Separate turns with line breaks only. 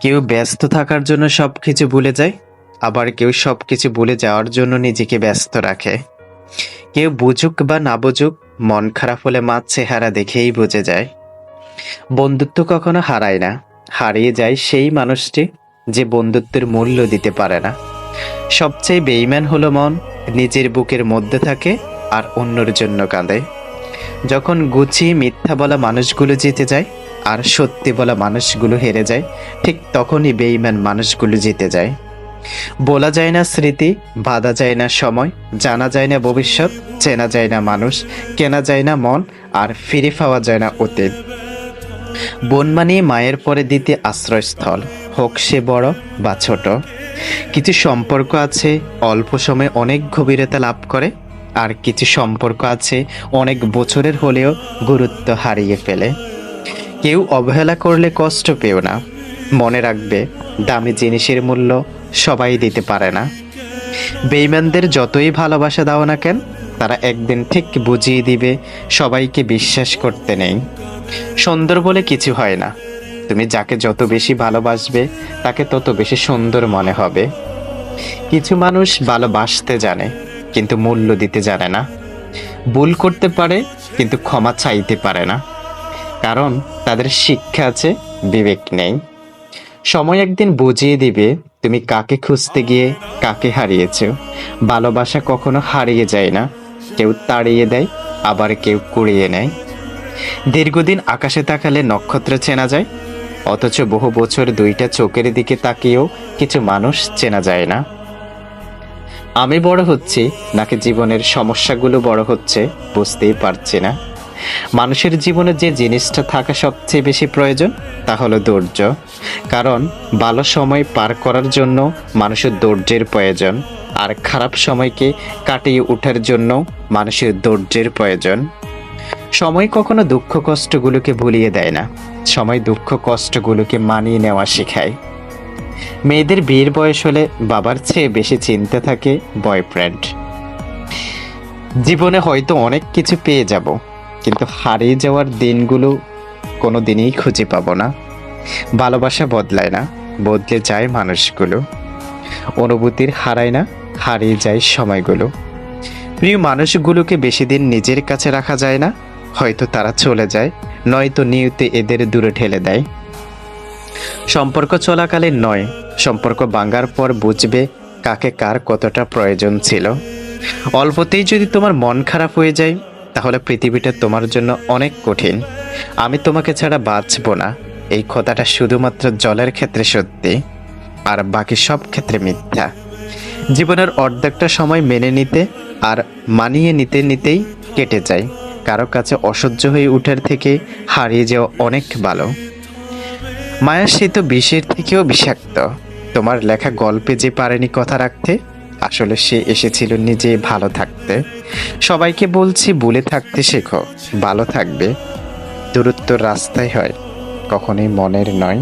কেউ ব্যস্ত থাকার জন্য সবকিছু ভুলে যায়, আবার কেউ সবকিছু ভুলে যাওয়ার জন্য নিজেকে ব্যস্ত রাখে। কেউ বুঝুক বা না বুঝুক, মন খারাপ হলে মার চেহারা দেখেই বুঝে যায়। বন্ধুত্ব কখনো হারায় না, হারিয়ে যায় সেই মানুষটি যে বন্ধুত্বের মূল্য দিতে পারে না। সবচেয়ে বেঈমান হলো মন, নিজের বুকের মধ্যে থাকে আর অন্যের জন্য কাঁদে। যখন গুছিয়ে মিথ্যা বলা মানুষগুলো জিতে যায় আর সত্যি বলা মানুষগুলো হেরে যায়, ঠিক তখনই বেঈমান মানুষগুলো জিতে যায়। বলা যায় না স্মৃতি, বাঁধা যায় না সময়, জানা যায় না ভবিষ্যৎ, চেনা যায় না মানুষ, কেনা যায় না মন, আর ফিরে পাওয়া যায় না অতীত। বোন মানিয়ে মায়ের পরে দিতে আশ্রয়স্থল, হোক সে বড় বা ছোট। কিছু সম্পর্ক আছে অল্প সময়ে অনেক গভীরতা লাভ করে, আর কিছু সম্পর্ক আছে অনেক বছরের হলেও গুরুত্ব হারিয়ে ফেলে। কেউ অবহেলা করলে কষ্ট পেও না, মনে রাখবে দামি জিনিসের মূল্য সবাই দিতে পারে না। বেঈমানদের যতই ভালোবাসা দাও না কেন, তারা একদিন ঠিক বুঝিয়ে দিবে সবাইকে বিশ্বাস করতে নেই। সুন্দর বলে কিছু হয় না, তুমি যাকে যত বেশি ভালোবাসবে তাকে তত বেশি সুন্দর মনে হবে। কিছু মানুষ ভালোবাসতে জানে কিন্তু মূল্য দিতে জানে না। ভুল করতে পারে কিন্তু ক্ষমা চাইতে পারে না, কারণ তাদের শিক্ষা আছে, বিবেক নেই। সময় একদিন বুঝিয়ে দিবে তুমি কাকে খুঁজতে গিয়ে কাকে হারিয়েছো। ভালোবাসা কখনো হারিয়ে যায় না, কেউ তাড়িয়ে দেয়, আবার কেউ কুড়িয়ে নেয়। দীর্ঘদিন আকাশে তাকালে নক্ষত্র চেনা যায়, অথচ বহু বছর দুইটা চোখের দিকে তাকিয়েও কিছু মানুষ চেনা যায় না। আমি বড় হচ্ছি নাকি জীবনের সমস্যাগুলো বড় হচ্ছে বুঝতেই পারছি না। মানুষের জীবনে যে জিনিসটা থাকা সবচেয়ে বেশি প্রয়োজন তা হলো ধৈর্য, কারণ ভালো সময় পার করার জন্য মানুষের ধৈর্যের প্রয়োজন, আর খারাপ সময়কে কাটিয়ে ওঠার জন্য মানুষের ধৈর্যের প্রয়োজন। সময় কখনো দুঃখ কষ্টগুলোকে ভুলিয়ে দেয় না, সময় দুঃখ কষ্টগুলোকে মানিয়ে নেওয়া শেখায়। মেয়েদের বিয়ের বয়স হলে বাবার চেয়ে বেশি চিন্তা থাকে বয়ফ্রেন্ড। জীবনে হয়তো অনেক কিছু পেয়ে যাব, কিন্তু হারিয়ে যাওয়ার দিনগুলো কোনো দিনই খুঁজে পাবো না। ভালোবাসা বদলায় না, বদলে যায় মানুষগুলো। অনুভূতির হারায় না, হারিয়ে যায় সময়গুলো। প্রিয় মানুষগুলোকে বেশি দিন নিজের কাছে রাখা যায় না, হয়তো তারা চলে যায়, নয়তো নিয়তি এদের দূরে ঠেলে দেয়। সম্পর্ক চলাকালীন নয়, সম্পর্ক ভাঙার পর বুঝবে কাকে কার কতটা প্রয়োজন ছিল। অল্পতেই যদি তোমার মন খারাপ হয়ে যায়, তাহলে পৃথিবীটা তোমার জন্য অনেক কঠিন। আমি তোমাকে ছাড়া বাঁচব না, এই কথাটা শুধুমাত্র জলের ক্ষেত্রে সত্যি, আর বাকি সব ক্ষেত্রে মিথ্যা। জীবনের অর্ধেকটা সময় মেনে নিতে আর মানিয়ে নিতে নিতেই কেটে যায়। কারো কাছে অসহ্য হয়ে ওঠার থেকে হারিয়ে যাওয়া অনেক ভালো। মায়া সে তো বিষের থেকেও বিষাক্ত। তোমার লেখা গল্পে যে পারেনি কথা রাখতে, আসলে সে এসেছিল নিজে ভালো থাকতে। সবাইকে বলছি ভুলে থাকতে শেখো, ভালো থাকবে। দূরত্ব রাস্তায় হয়, কখনোই মনের নয়।